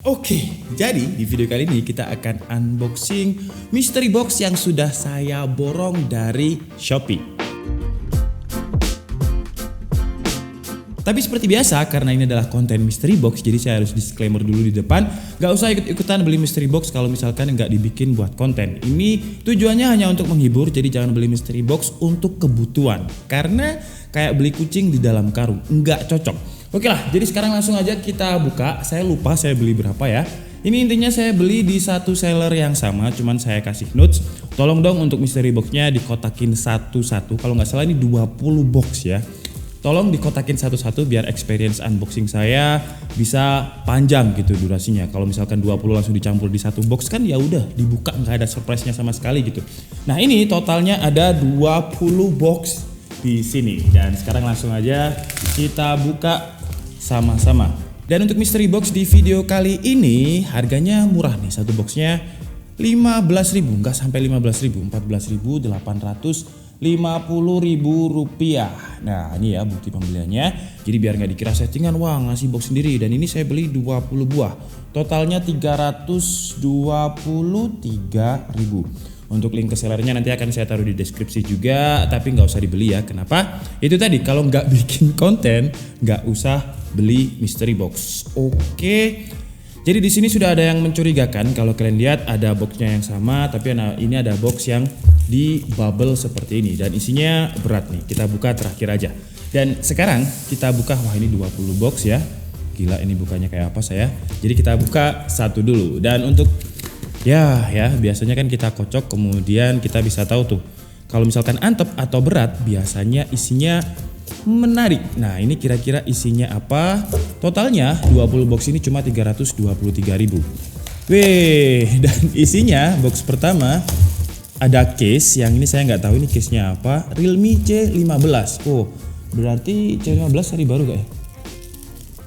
Oke, jadi di video kali ini kita akan unboxing mystery box yang sudah saya borong dari Shopee. Tapi seperti biasa, karena ini adalah konten mystery box, jadi saya harus disclaimer dulu di depan. Gak usah ikut-ikutan beli mystery box kalau misalkan nggak dibikin buat konten. Ini tujuannya hanya untuk menghibur, jadi jangan beli mystery box untuk kebutuhan. Karena kayak beli kucing di dalam karung, nggak cocok. Oke lah, jadi sekarang langsung aja kita buka. Saya lupa saya beli berapa ya. Ini intinya saya beli di satu seller yang sama, cuman saya kasih notes. Tolong dong untuk mystery boxnya dikotakin satu-satu. Kalau nggak salah ini 20 box ya. Tolong dikotakin satu-satu biar experience unboxing saya bisa panjang gitu durasinya. Kalau misalkan 20 langsung dicampur di satu box kan ya udah dibuka nggak ada surprise-nya sama sekali gitu. Nah, ini totalnya ada 20 box di sini dan sekarang langsung aja kita buka sama-sama. Dan untuk mystery box di video kali ini harganya murah nih, satu boxnya 15.000, enggak sampai 15.000, 14.850 rupiah. Nah ini ya bukti pembeliannya. Jadi biar nggak dikira settingan, wah ngasih box sendiri. Dan ini saya beli 20 buah, totalnya 323.000. Untuk link ke sellernya nanti akan saya taruh di deskripsi juga, tapi nggak usah dibeli ya. Kenapa? Itu tadi, kalau nggak bikin konten nggak usah beli mystery box. Oke. Jadi di sini sudah ada yang mencurigakan kalau kalian lihat ada boxnya yang sama, tapi ini ada box yang di bubble seperti ini dan isinya berat nih. Kita buka terakhir aja. Dan sekarang kita buka, wah ini 20 box ya. Gila ini bukanya kayak apa saya. Jadi kita buka satu dulu. Dan untuk ya biasanya kan kita kocok kemudian kita bisa tahu tuh kalau misalkan antep atau berat biasanya isinya menarik. Nah ini kira-kira isinya apa? Totalnya 20 box ini cuma 323.000. Weh, dan isinya box pertama ada case yang ini saya nggak tahu ini case-nya apa. Realme C15. Oh berarti C15 seri baru gak ya?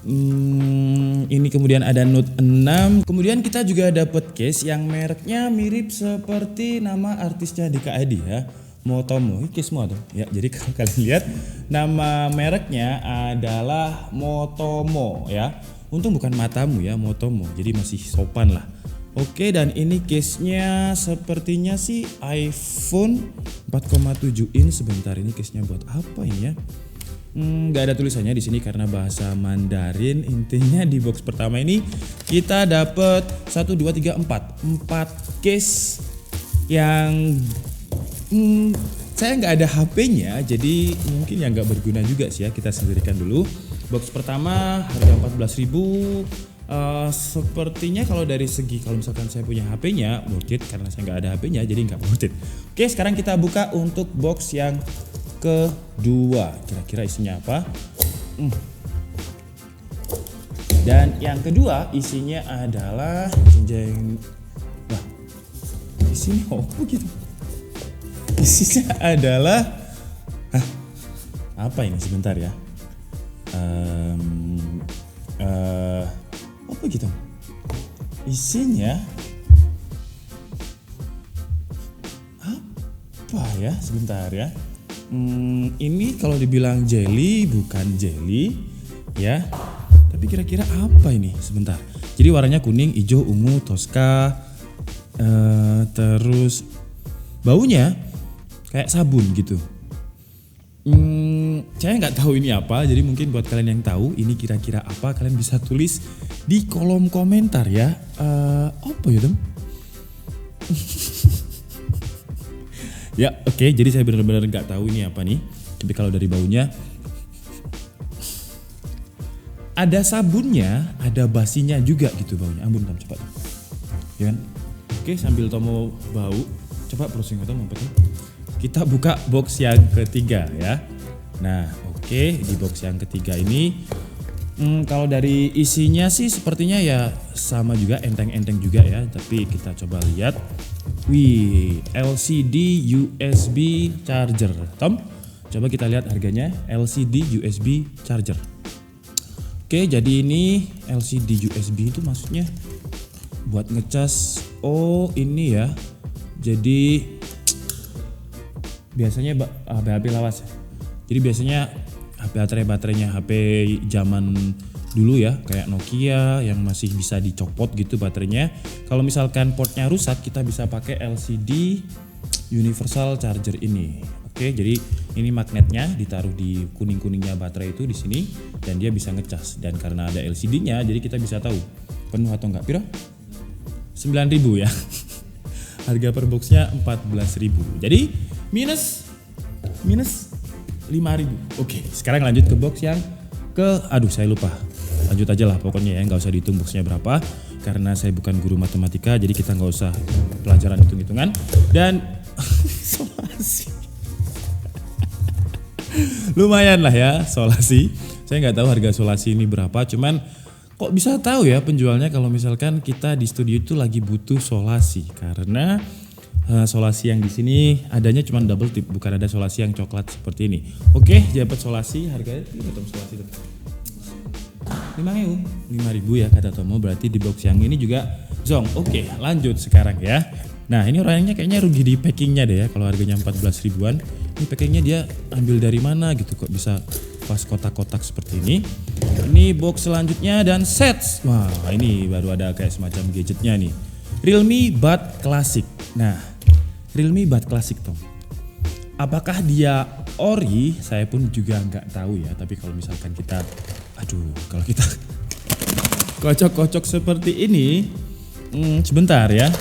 Ini kemudian ada Note 6. Kemudian kita juga dapat case yang mereknya mirip seperti nama artisnya DKID ya, Motomo. Ini case Moto ya. Jadi kalau kalian lihat nama mereknya adalah Motomo ya. Untung bukan matamu ya, Motomo. Jadi masih sopan lah. Oke, dan ini case-nya sepertinya sih iPhone 4,7 inch. Sebentar, ini case-nya buat apa ini ya? Nggak ada tulisannya di sini karena bahasa Mandarin. Intinya di box pertama ini kita dapat 1, 2, 3, 4 case yang saya nggak ada HP-nya, jadi mungkin yang nggak berguna juga sih ya. Kita sendirikan dulu. Box pertama harga 14.000. Sepertinya kalau dari segi kalau misalkan saya punya HP-nya worth it, karena saya nggak ada HP-nya jadi nggak worth it. Oke, sekarang kita buka untuk box yang kedua, kira-kira isinya apa? Dan yang kedua isinya adalah jenjang. Wah, isinya apa gitu? Isinya adalah apa ini? Sebentar ya. Apa gitu? Isinya apa ya? Sebentar ya. Ini kalau dibilang jelly bukan jelly ya, tapi kira-kira apa ini? Sebentar. Jadi warnanya kuning, hijau, ungu, Tosca, terus baunya kayak sabun gitu. Saya nggak tahu ini apa, jadi mungkin buat kalian yang tahu ini kira-kira apa, kalian bisa tulis di kolom komentar ya. Apa ya tem? Ya oke, jadi saya benar-benar nggak tahu ini apa nih. Tapi kalau dari baunya ada sabunnya, ada basinya juga gitu baunya. Ampun Tom, cepat. Ya kan? Oke, sambil Tomo bau, coba browsing atau mampet. Kita buka box yang ketiga ya. Nah oke, di box yang ketiga ini kalau dari isinya sih sepertinya ya sama juga, enteng-enteng juga ya. Tapi kita coba lihat. Wih, LCD USB charger. Tom, coba kita lihat harganya. LCD USB charger. Oke, jadi ini LCD USB itu maksudnya buat ngecas. Oh, ini ya. Jadi biasanya HP lawas. Jadi biasanya baterainya HP zaman dulu ya, kayak Nokia yang masih bisa dicopot gitu baterainya. Kalau misalkan portnya rusak, kita bisa pakai LCD universal charger ini. Oke, jadi ini magnetnya ditaruh di kuning-kuningnya baterai itu di sini dan dia bisa ngecas. Dan karena ada LCD-nya, jadi kita bisa tahu penuh atau enggak. Piro? 9.000 ya. Harga per boxnya 14.000. Jadi minus 5.000. Oke, sekarang lanjut ke box yang saya lupa. Lanjut aja lah pokoknya ya, nggak usah dihitung boxnya berapa karena saya bukan guru matematika, jadi kita nggak usah pelajaran hitung-hitungan. Dan solasi lumayan lah ya solasi. Saya nggak tahu harga solasi ini berapa, cuman kok bisa tahu ya penjualnya kalau misalkan kita di studio itu lagi butuh solasi, karena solasi yang di sini adanya cuma double tip, bukan ada solasi yang coklat seperti ini. Oke, dapat solasi harganya solasi 5.000 ya kata Tomo, berarti di box yang ini juga zong. Oke, lanjut sekarang ya. Nah, ini orangnya kayaknya rugi di packingnya deh ya, kalau harganya 14 ribuan. Ini packingnya dia ambil dari mana gitu kok bisa pas kotak-kotak seperti ini. Ini box selanjutnya dan sets. Wah, ini baru ada kayak semacam gadgetnya nih. Realme Buds Classic. Nah, Realme Buds Classic Tom. Apakah dia ori? Saya pun juga nggak tahu ya. Tapi kalau misalkan kita, kalau kita kocok-kocok seperti ini, sebentar ya.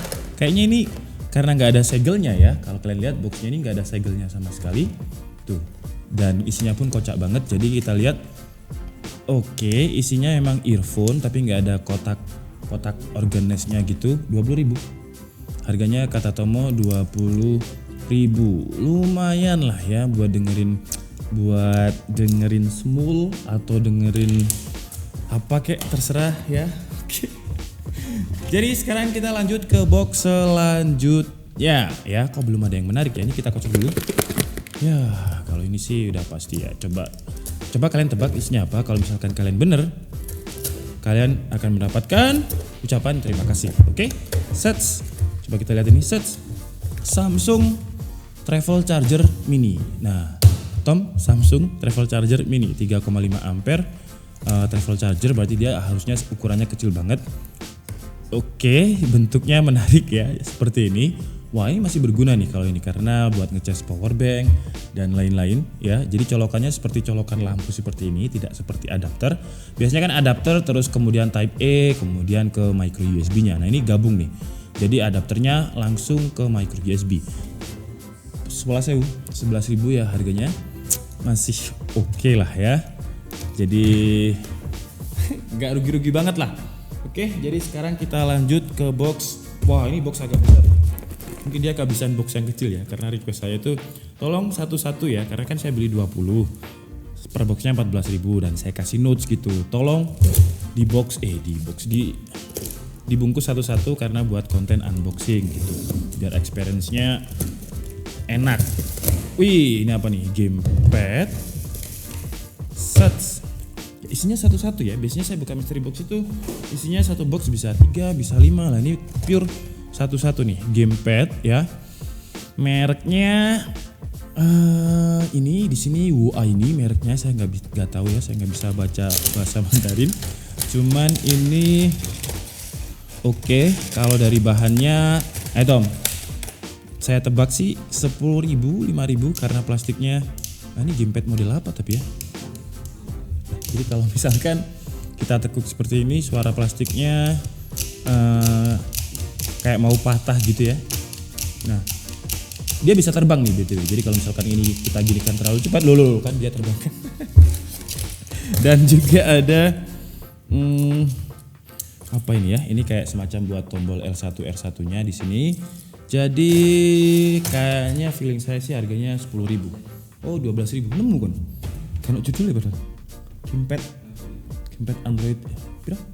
Kayaknya ini karena nggak ada segelnya ya. Kalau kalian lihat boxnya ini nggak ada segelnya sama sekali. Tuh. Dan isinya pun kocak banget. Jadi kita lihat, oke, isinya memang earphone tapi nggak ada kotak organisnya gitu. 20.000. Harganya kata Tomo 20.000. Lumayan lah ya buat dengerin Smul atau dengerin apa kek, terserah ya. Jadi sekarang kita lanjut ke box selanjutnya ya. Kok belum ada yang menarik ya? Ini kita kocok dulu. Ya, kalau ini sih udah pasti ya. Coba kalian tebak isinya apa. Kalau misalkan kalian bener, kalian akan mendapatkan ucapan terima kasih. Oke? Sets. Coba kita lihat ini sets. Samsung Travel Charger Mini. Nah, Tom, Samsung Travel Charger Mini 3,5 ampere travel charger, berarti dia harusnya ukurannya kecil banget. Oke, bentuknya menarik ya, seperti ini. Wah, ini masih berguna nih kalau ini karena buat ngecas power bank dan lain-lain ya. Jadi colokannya seperti colokan lampu seperti ini, tidak seperti adapter. Biasanya kan adapter terus kemudian Type A, kemudian ke micro USB-nya. Nah, ini gabung nih. Jadi adapternya langsung ke micro USB. 11.000 ya harganya. Masih oke lah ya. Jadi nggak rugi-rugi banget lah. Oke, jadi sekarang kita lanjut ke box. Wah, ini box agak besar. Mungkin dia kehabisan box yang kecil ya, karena request saya itu tolong satu-satu ya, karena kan saya beli 20. Per boxnya 14.000 dan saya kasih notes gitu. Tolong dibungkus satu-satu karena buat konten unboxing gitu. Biar experience-nya enak. Wih, ini apa nih? Gamepad. Sets. Isinya satu-satu ya. Biasanya saya buka mystery box itu isinya satu box bisa 3, bisa 5 lah. Ini pure satu-satu nih. Gamepad ya. Mereknya ini di sini WUA ini mereknya saya nggak tahu ya. Saya nggak bisa baca bahasa Mandarin. Cuman ini oke. Kalau dari bahannya, Tom, saya tebak sih 10.000, 5.000 karena plastiknya. Nah, ini gamepad model apa tapi ya? Jadi kalau misalkan kita tekuk seperti ini, suara plastiknya kayak mau patah gitu ya. Nah, dia bisa terbang nih BTW. Jadi kalau misalkan ini kita ginikan terlalu cepat, kan dia terbang kan. Dan juga ada apa ini ya? Ini kayak semacam buat tombol L1 R1-nya di sini. Jadi kayaknya feeling saya sih harganya 10.000. Oh, 12.000. Nemu kan? Kan judulnya padahal. Gamepad Android berapa?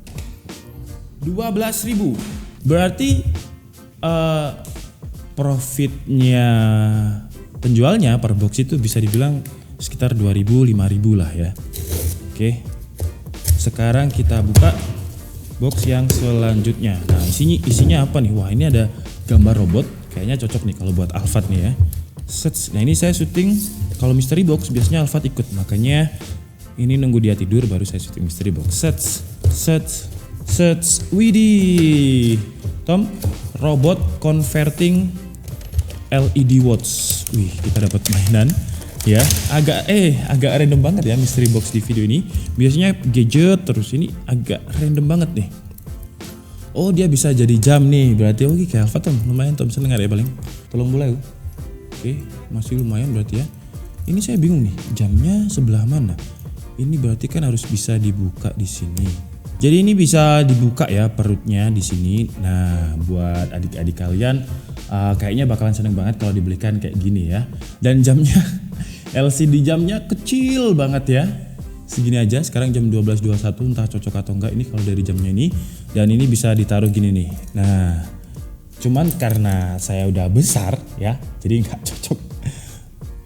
12.000. Berarti profitnya penjualnya per box itu bisa dibilang sekitar 2.000, 5.000 lah ya. Oke. Sekarang kita buka box yang selanjutnya. Nah, isinya apa nih? Wah, ini ada gambar robot. Kayaknya cocok nih kalau buat Alphard nih ya. Nah, ini saya syuting kalau mystery box biasanya Alphard ikut. Makanya Ini nunggu dia tidur baru saya syuting mystery box. Sets. Widih. Tom, robot converting LED watch. Wih, kita dapat mainan ya. Agak random banget ya mystery box di video ini. Biasanya gadget, terus ini agak random banget nih. Oh, dia bisa jadi jam nih. Berarti oke, kayak Alpha Tom. Lumayan Tom, seneng ya paling. Tolong boleh. Oke, masih lumayan berarti ya. Ini saya bingung nih, jamnya sebelah mana? Ini berarti kan harus bisa dibuka di sini. Jadi ini bisa dibuka ya perutnya di sini. Nah, buat adik-adik kalian kayaknya bakalan seneng banget kalau dibelikan kayak gini ya. Dan jamnya LCD jamnya kecil banget ya. Segini aja. Sekarang jam 12.21, entah cocok atau enggak ini kalau dari jamnya ini. Dan ini bisa ditaruh gini nih. Nah, cuman karena saya udah besar ya, jadi nggak cocok.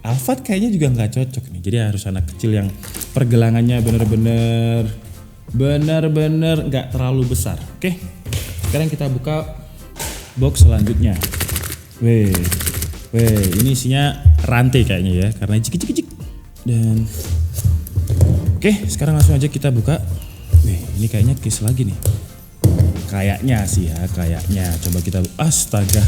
Alphard kayaknya juga nggak cocok nih. Jadi harus anak kecil yang pergelangannya bener-bener nggak terlalu besar. Oke, sekarang kita buka box selanjutnya. Weh, ini isinya rantai kayaknya ya, karena cik. Dan oke, sekarang langsung aja kita buka. Weh, ini kayaknya case lagi nih. Kayaknya sih ya, kayaknya. Coba kita, astaga.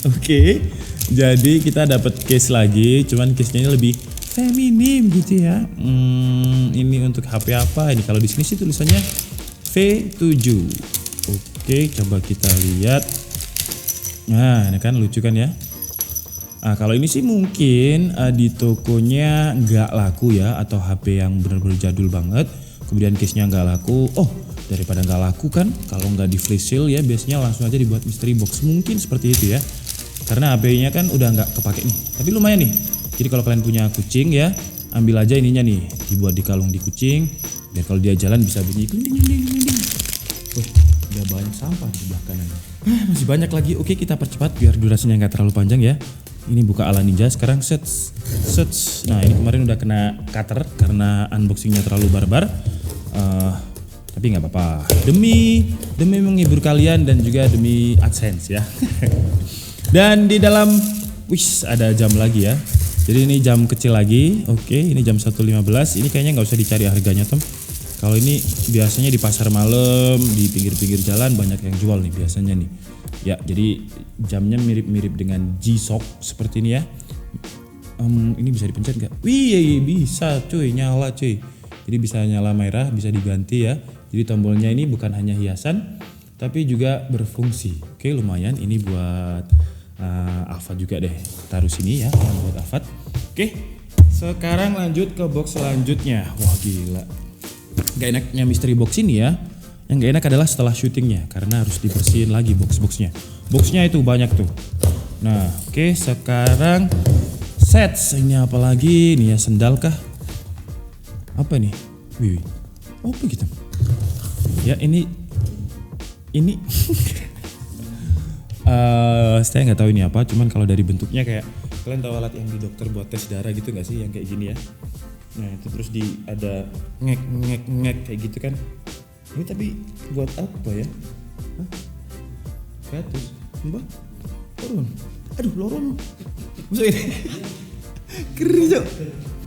Oke, jadi kita dapat case lagi, cuman case-nya ini lebih feminim gitu ya. Ini untuk HP apa? Ini kalau di sini sih tulisannya V7. Oke, coba kita lihat. Nah, ini kan lucu kan ya. Nah, kalau ini sih mungkin di tokonya nggak laku ya, atau HP yang benar-benar jadul banget. Kemudian case-nya nggak laku. Oh, daripada nggak laku kan, kalau nggak di flash sale ya biasanya langsung aja dibuat mystery box. Mungkin seperti itu ya. Karena HP-nya kan udah nggak kepake nih. Tapi lumayan nih. Jadi kalau kalian punya kucing ya, ambil aja ininya nih, dibuat di kalung di kucing. Biar kalau dia jalan bisa bunyi ding. Wih, udah banyak sampah di sebelah kanan. Masih banyak lagi. Oke, kita percepat biar durasinya nggak terlalu panjang ya. Ini buka ala ninja sekarang sets. Nah, ini kemarin udah kena cutter karena unboxingnya terlalu barbar. Tapi nggak apa-apa. Demi menghibur kalian dan juga demi AdSense ya. Dan di dalam ada jam lagi ya. Jadi ini jam kecil lagi. Oke, ini jam 1.15. Ini kayaknya nggak usah dicari harganya Tom. Kalau ini biasanya di pasar malam, di pinggir-pinggir jalan banyak yang jual nih biasanya nih. Ya, jadi jamnya mirip-mirip dengan G-Shock seperti ini ya. Ini bisa dipencet nggak? Wih, bisa cuy, nyala cuy. Jadi bisa nyala merah, bisa diganti ya. Jadi tombolnya ini bukan hanya hiasan, tapi juga berfungsi. Oke, lumayan. Ini buat Alphard juga deh. Taruh sini ya, buat Alphard. Oke, sekarang lanjut ke box selanjutnya. Wah gila. Gak enaknya mystery box ini ya. Yang gak enak adalah setelah syutingnya, karena harus dibersihin lagi box-boxnya. Boxnya itu banyak tuh. Nah, oke, sekarang sets. Ini apa lagi? Ini ya sendal kah? Apa nih? Wih, apa gitu? Ya ini saya nggak tahu ini apa. Cuman kalau dari bentuknya kayak, kalian tahu alat yang di dokter buat tes darah gitu nggak sih? Yang kayak gini ya. Nah itu terus ada ngek kayak gitu kan. Ini tapi buat apa ya? Hah? Ke atas, mbak? Turun. Aduh, lorong. Maksudnya ini keren Cok.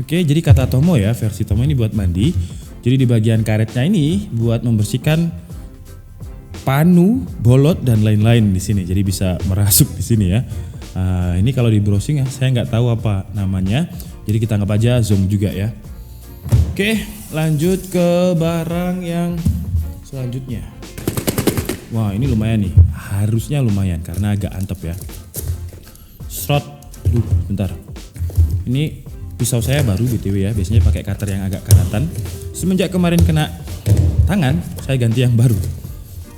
Oke, jadi kata Tomo ya, versi Tomo ini buat mandi. Jadi di bagian karetnya ini buat membersihkan panu, bolot dan lain-lain di sini. Jadi bisa merasuk di sini ya. Ini kalau di browsing ya, saya nggak tahu apa namanya. Jadi kita anggap aja Zong juga ya. Oke, lanjut ke barang yang selanjutnya. Wah, ini lumayan nih. Harusnya lumayan karena agak antep ya. Slot. Bentar. Ini pisau saya baru BTW ya. Biasanya pakai cutter yang agak karatan. Semenjak kemarin kena tangan, saya ganti yang baru.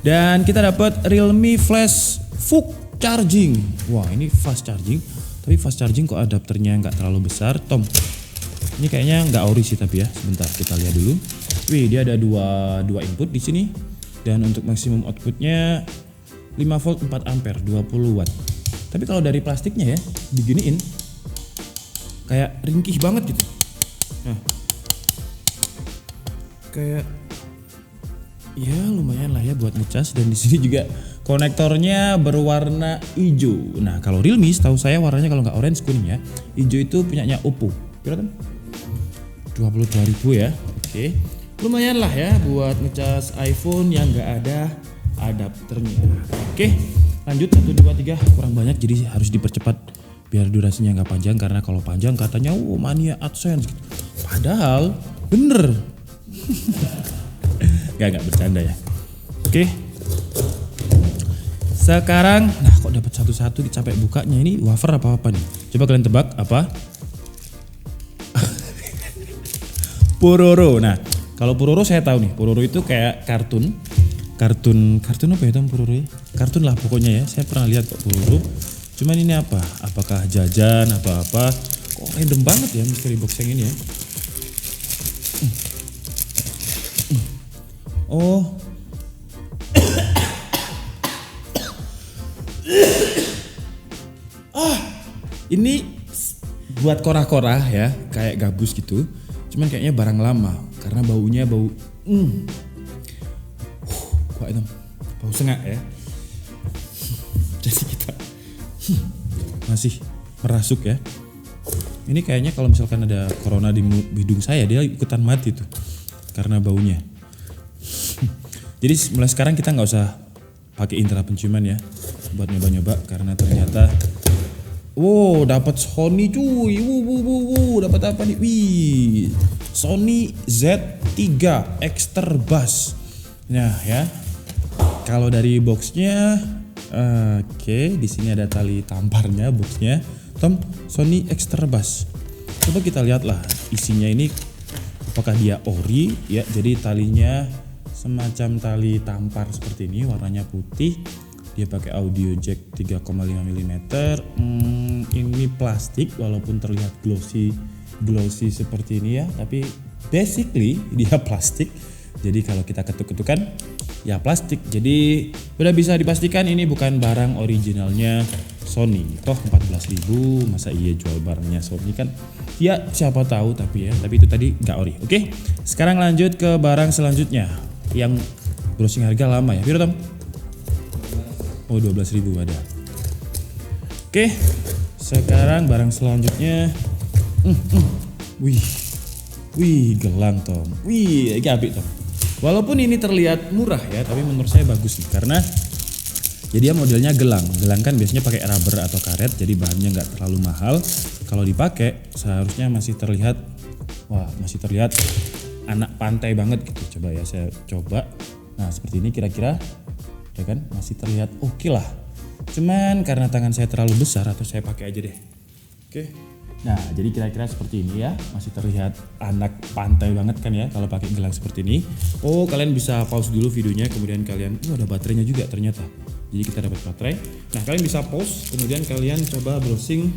Dan kita dapat Realme Flash Fast Charging. Wah, ini fast charging. Tapi fast charging kok adapternya nggak terlalu besar, Tom. Ini kayaknya nggak ori sih tapi ya. Sebentar kita lihat dulu. Wih, dia ada dua input di sini. Dan untuk maksimum outputnya 5 volt 4 ampere 20 watt. Tapi kalau dari plastiknya ya, diginiin kayak ringkih banget gitu. Nah, kayak ya lumayan lah ya buat ngecas. Dan di sini juga konektornya berwarna hijau. Nah kalau Realme, tahu saya warnanya kalau nggak orange kuning ya. Hijau itu punyanya Oppo. Berapa? 22.000 ya. Oke. Lumayan lah ya buat ngecas iPhone yang nggak ada adapternya. Oke. Lanjut 1 2 3 kurang banyak jadi harus dipercepat biar durasinya nggak panjang karena kalau panjang katanya mania AdSense gitu. Padahal bener. Gak bercanda ya. Oke. Sekarang nah kok dapat satu-satu capek bukanya, ini wafer apa nih? Coba kalian tebak apa? Pororo. Nah, kalau Pororo saya tahu nih. Pororo itu kayak kartun apa ya Pororo ya? Kartun lah pokoknya ya. Saya pernah lihat kok Pororo. Cuman ini apa? Apakah jajan apa-apa? Kok random banget ya mystery box yang ini ya. Oh. Ini buat korah-korah ya, kayak gabus gitu. Cuman kayaknya barang lama karena baunya bau kok itu bau sengak ya. Jadi kita masih merasuk ya. Ini kayaknya kalau misalkan ada corona di hidung saya dia ikutan mati tuh karena baunya. Jadi mulai sekarang kita nggak usah pakai indera penciuman ya buat nyoba-nyoba karena ternyata dapat Sony cuy. Dapat apa nih? Wih, Sony Z3 Extra Bass. Nah ya, kalau dari boxnya, oke, di sini ada tali tamparnya boxnya. Sony Extra Bass. Coba kita lihat lah isinya ini, apakah dia ori ya? Jadi talinya semacam tali tampar seperti ini, warnanya putih. Dia pakai audio jack 3,5 mm. Ini plastik walaupun terlihat glossy seperti ini ya, tapi basically dia plastik. Jadi kalau kita ketuk-ketukan ya plastik. Jadi udah bisa dipastikan ini bukan barang originalnya Sony. Toh 14.000 masa iya jual barangnya Sony kan? Ya siapa tahu tapi itu tadi nggak ori. Oke, sekarang lanjut ke barang selanjutnya yang browsing harga lama ya. Biar Tom. 12.000 ada. Oke, sekarang barang selanjutnya. Wih, gelang Tom. Wih, ini apik Tom. Walaupun ini terlihat murah ya, tapi menurut saya bagus nih karena jadi modelnya gelang. Gelang kan biasanya pakai rubber atau karet, jadi bahannya nggak terlalu mahal. Kalau dipakai seharusnya masih terlihat anak pantai banget gitu. Coba ya saya coba. Nah, seperti ini kira-kira ya kan masih terlihat oke lah. Cuman karena tangan saya terlalu besar atau saya pakai aja deh. Oke. Nah, jadi kira-kira seperti ini ya, masih terlihat anak pantai banget kan ya kalau pakai gelang seperti ini. Kalian bisa pause dulu videonya, kemudian kalian ada baterainya juga ternyata. Jadi kita dapat baterai. Nah, kalian bisa pause, kemudian kalian coba browsing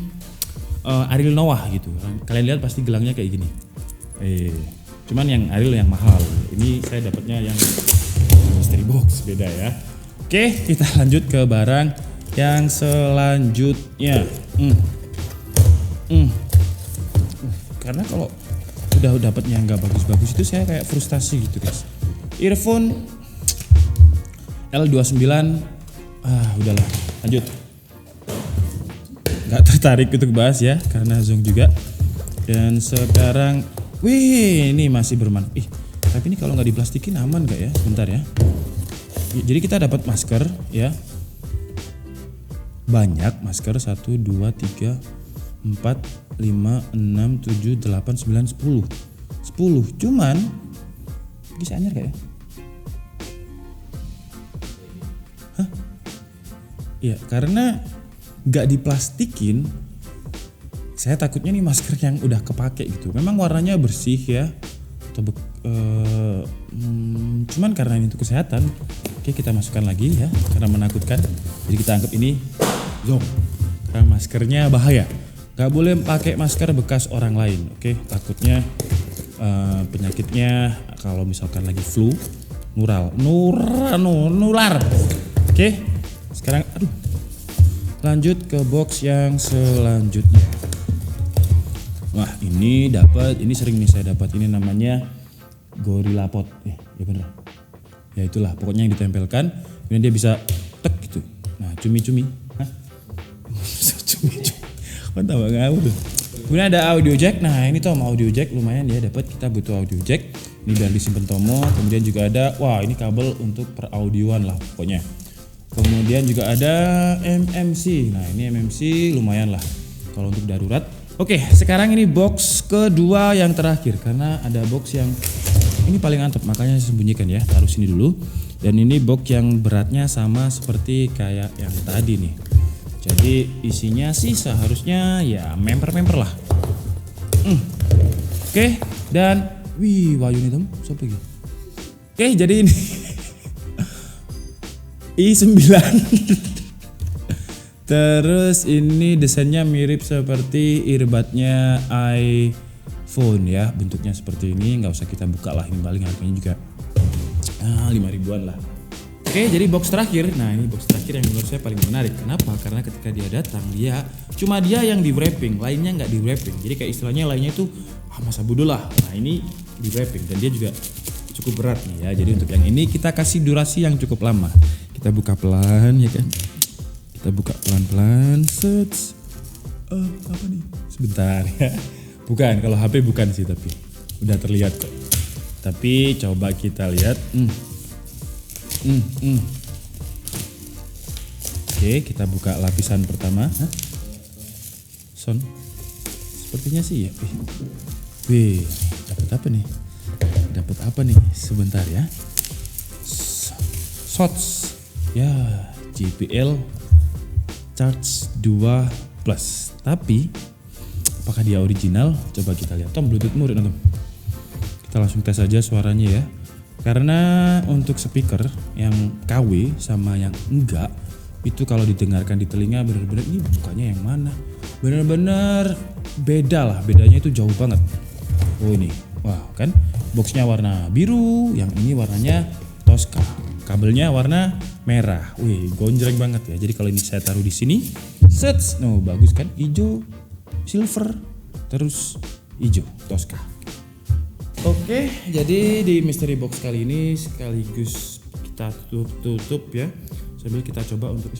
Ariel Noah gitu. Kalian lihat pasti gelangnya kayak gini. Cuman yang Ariel yang mahal. Ini saya dapatnya yang mystery box, beda ya. Oke, kita lanjut ke barang yang selanjutnya. Karena kalau udah dapatnya nggak bagus-bagus itu saya kayak frustasi gitu guys. Earphone L29, udahlah, lanjut. Nggak tertarik untuk bahas ya, karena zong juga. Dan sekarang, ini masih bermanfaat. Tapi ini kalau nggak diplastikin aman nggak ya? Bentar ya. Jadi kita dapat masker ya. Banyak masker 1, 2, 3, 4, 5, 6, 7, 8, 9, 10. 10. Cuman bisa anyar gak ya? Iya, karena gak diplastikin. Saya takutnya nih masker yang udah kepake gitu. Memang warnanya bersih ya. Cuman karena ini untuk kesehatan, oke kita masukkan lagi ya, karena menakutkan. Jadi kita anggap ini karena maskernya bahaya. Gak boleh pakai masker bekas orang lain, oke? Takutnya penyakitnya kalau misalkan lagi flu nular. Oke, sekarang lanjut ke box yang selanjutnya. Wah, ini sering nih saya dapat, ini namanya Gorilla Pod. Ya bener. Ya itulah, pokoknya yang ditempelkan, kemudian dia bisa tek gitu. Nah, cumi-cumi. Cumi-cumi. Mantap ngawur tuh. Kemudian ada audio jack. Nah ini Tom, audio jack lumayan ya dapat, kita butuh audio jack. Ini biar disimpan Tomo. Kemudian juga ada, wah ini kabel untuk peraudioan lah pokoknya. Kemudian juga ada MMC. Nah ini MMC lumayan lah kalau untuk darurat. Oke, sekarang ini box kedua yang terakhir, karena ada box yang ini paling antep, makanya saya sembunyikan ya, taruh sini dulu. Dan ini box yang beratnya sama seperti kayak yang tadi nih. Jadi isinya sih seharusnya ya member-member lah. Oke, dan wih Wahyu nih Tom, siapa lagi? Oke, jadi ini i9. Terus ini desainnya mirip seperti earbudnya iPhone ya, bentuknya seperti ini. Nggak usah kita buka lah, ini paling harganya juga 5 ribuan lah. Oke, jadi box terakhir. Nah ini box terakhir yang menurut saya paling menarik. Kenapa? Karena ketika dia datang, cuma dia yang di wrapping, lainnya nggak di wrapping. Jadi kayak istilahnya lainnya itu masa bodoh lah. Nah ini di wrapping dan dia juga cukup berat nih ya. Jadi untuk yang ini kita kasih durasi yang cukup lama. Kita buka pelan ya kan. Kita buka pelan-pelan. Apa nih? Sebentar ya. Bukan, kalau HP bukan sih, tapi udah terlihat kok. Tapi coba kita lihat. Oke, kita buka lapisan pertama. Son. Sepertinya sih ya. Wih, dapat apa nih? Dapat apa nih? Sebentar ya. Shots. Ya, JBL Charge 2 Plus. Tapi apakah dia original? Coba kita lihat. Tom, Bluetooth murid Tom. Kita langsung tes aja suaranya ya. Karena untuk speaker yang KW sama yang enggak itu kalau didengarkan di telinga benar-benar ini bukannya yang mana, benar-benar beda lah, bedanya itu jauh banget. Oh ini, wah kan boxnya warna biru, yang ini warnanya Tosca, kabelnya warna merah. Wih gonjreng banget ya. Jadi kalau ini saya taruh di sini, bagus kan, hijau, silver, terus hijau Tosca. Oke, jadi di mystery box kali ini sekaligus kita tutup ya. Sambil kita coba untuk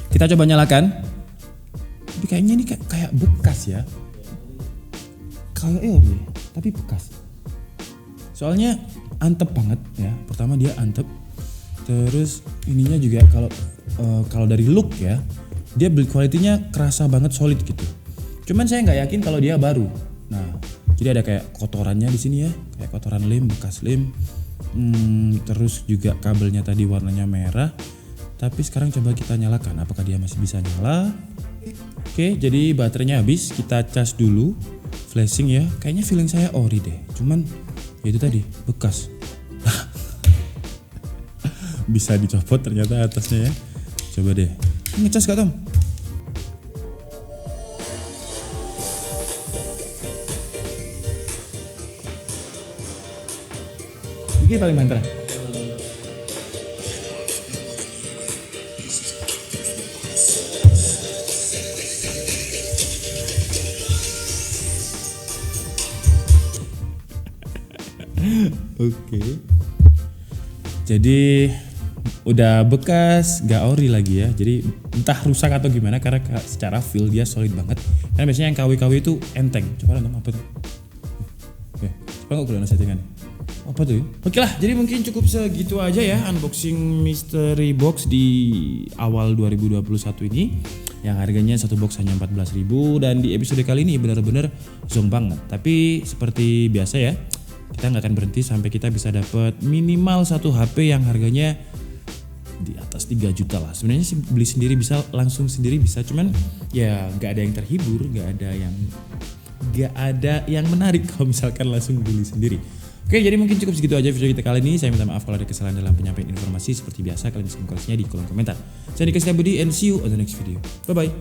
kita coba nyalakan. Tapi kayaknya ini kayak bekas ya. Kayak tapi bekas. Soalnya antep banget ya. Pertama dia antep. Terus ininya juga kalau dari look ya, dia build quality-nya kerasa banget solid gitu. Cuman saya nggak yakin kalau dia baru. Nah, jadi ada kayak kotorannya di sini ya, kayak kotoran lem, bekas lem. Terus juga kabelnya tadi warnanya merah. Tapi sekarang coba kita nyalakan, apakah dia masih bisa nyala? Oke, jadi baterainya habis, kita cas dulu. Flashing ya, kayaknya feeling saya ori deh. Cuman ya itu tadi bekas. Bisa dicopot ternyata atasnya ya. Coba deh, ngecas gak Tom? Ini paling mantap. Oke. Jadi udah bekas, gak ori lagi ya. Jadi entah rusak atau gimana, karena secara feel dia solid banget. Karena biasanya yang KW-KW itu enteng. Coba nonton apa tuh? Oke, coba nggak udah settingan. Apa tuh? Oke lah, jadi mungkin cukup segitu aja ya unboxing mystery box di awal 2021 ini. Yang harganya satu box hanya 14.000, dan di episode kali ini benar-benar zonk banget. Tapi seperti biasa ya, kita nggak akan berhenti sampai kita bisa dapat minimal satu HP yang harganya di atas 3 juta lah. Sebenarnya sih beli sendiri bisa, langsung sendiri bisa, cuman ya nggak ada yang terhibur, nggak ada yang menarik kalau misalkan langsung beli sendiri. Oke, jadi mungkin cukup segitu aja video kita kali ini. Saya minta maaf kalau ada kesalahan dalam penyampaian informasi. Seperti biasa, kalian bisa mengkoreksinya di kolom komentar. Saya Dika Setiabudi and see you on the next video. Bye bye.